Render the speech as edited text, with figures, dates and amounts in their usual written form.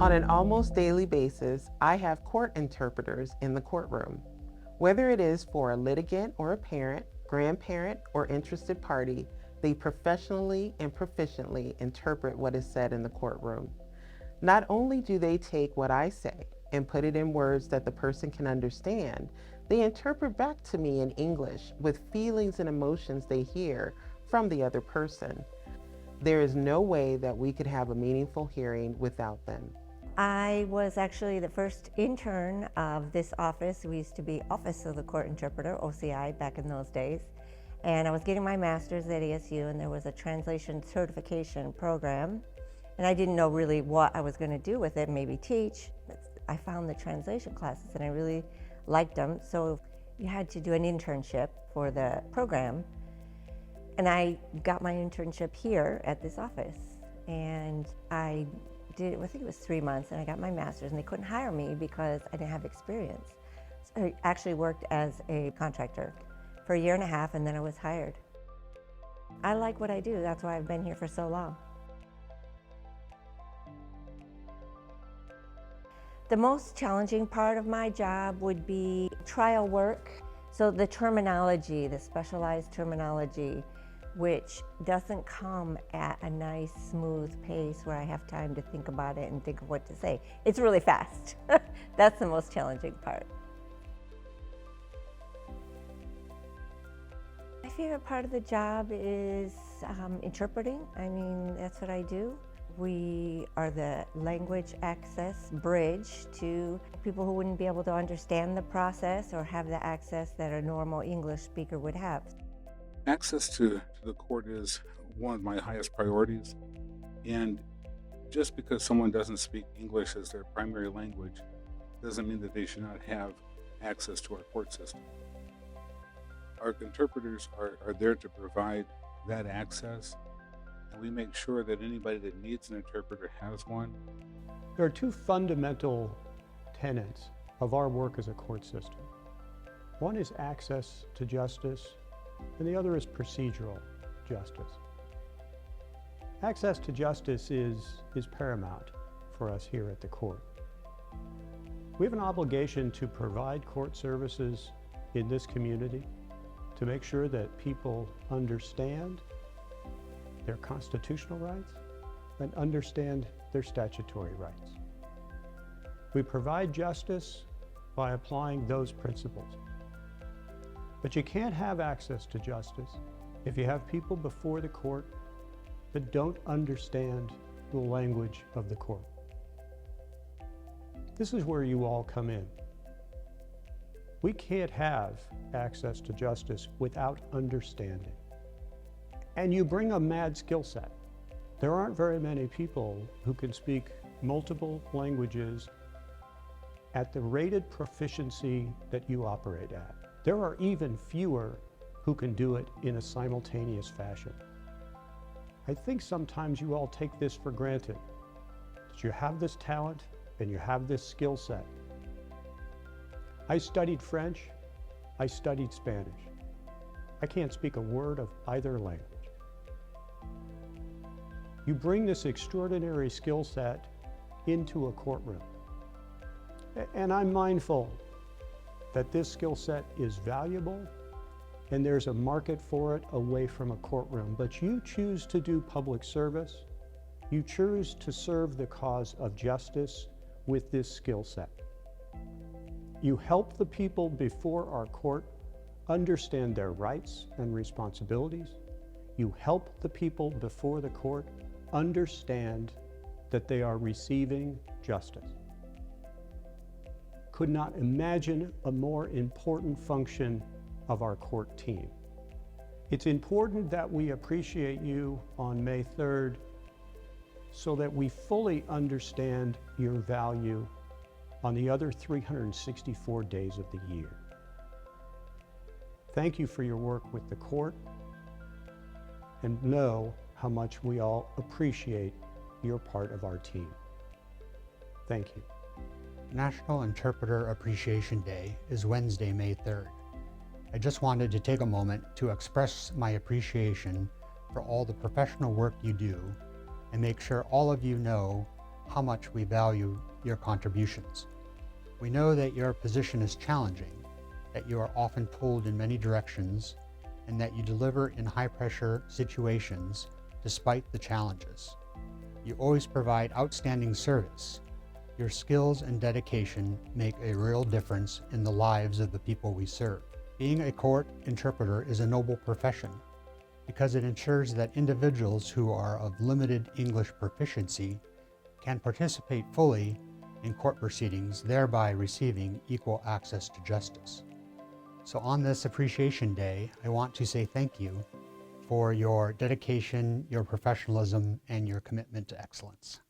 On an almost daily basis, I have court interpreters in the courtroom. Whether it is for a litigant or a parent, grandparent, or interested party, they professionally and proficiently interpret what is said in the courtroom. Not only do they take what I say and put it in words that the person can understand, they interpret back to me in English with feelings and emotions they hear from the other person. There is no way that we could have a meaningful hearing without them. I was actually the first intern of this office. We used to be Office of the Court Interpreter, OCI, back in those days. And I was getting my master's at ASU, and there was a translation certification program. And I didn't know really what I was going to do with it, maybe teach. I found the translation classes and I really liked them. So you had to do an internship for the program. And I got my internship here at this office. And I think it was 3 months, and I got my master's, and they couldn't hire me because I didn't have experience. So I actually worked as a contractor for 1.5 years, and then I was hired. I like what I do. That's why I've been here for so long. The most challenging part of my job would be trial work. So the terminology, the specialized terminology, which doesn't come at a nice, smooth pace where I have time to think about it and think of what to say. It's really fast. That's the most challenging part. My favorite part of the job is interpreting. I mean, that's what I do. We are the language access bridge to people who wouldn't be able to understand the process or have the access that a normal English speaker would have. Access to the court is one of my highest priorities, and just because someone doesn't speak English as their primary language doesn't mean that they should not have access to our court system. Our interpreters are there to provide that access, and we make sure that anybody that needs an interpreter has one. There are two fundamental tenets of our work as a court system. One is access to justice, and the other is procedural justice. Access to justice is paramount for us here at the court. We have an obligation to provide court services in this community to make sure that people understand their constitutional rights and understand their statutory rights. We provide justice by applying those principles. But you can't have access to justice if you have people before the court that don't understand the language of the court. This is where you all come in. We can't have access to justice without understanding. And you bring a mad skill set. There aren't very many people who can speak multiple languages at the rated proficiency that you operate at. There are even fewer who can do it in a simultaneous fashion. I think sometimes you all take this for granted, that you have this talent and you have this skill set. I studied French, I studied Spanish. I can't speak a word of either language. You bring this extraordinary skill set into a courtroom. And I'm mindful that this skill set is valuable and there's a market for it away from a courtroom, but you choose to do public service. You choose to serve the cause of justice with this skill set. You help the people before our court understand their rights and responsibilities. You help the people before the court understand that they are receiving justice. Could not imagine a more important function of our court team. It's important that we appreciate you on May 3rd so that we fully understand your value on the other 364 days of the year. Thank you for your work with the court, and know how much we all appreciate your part of our team. Thank you. National Interpreter Appreciation Day is Wednesday, May 3rd. I just wanted to take a moment to express my appreciation for all the professional work you do and make sure all of you know how much we value your contributions. We know that your position is challenging, that you are often pulled in many directions, and that you deliver in high-pressure situations despite the challenges. You always provide outstanding service. Your skills and dedication make a real difference in the lives of the people we serve. Being a court interpreter is a noble profession because it ensures that individuals who are of limited English proficiency can participate fully in court proceedings, thereby receiving equal access to justice. So on this Appreciation Day, I want to say thank you for your dedication, your professionalism, and your commitment to excellence.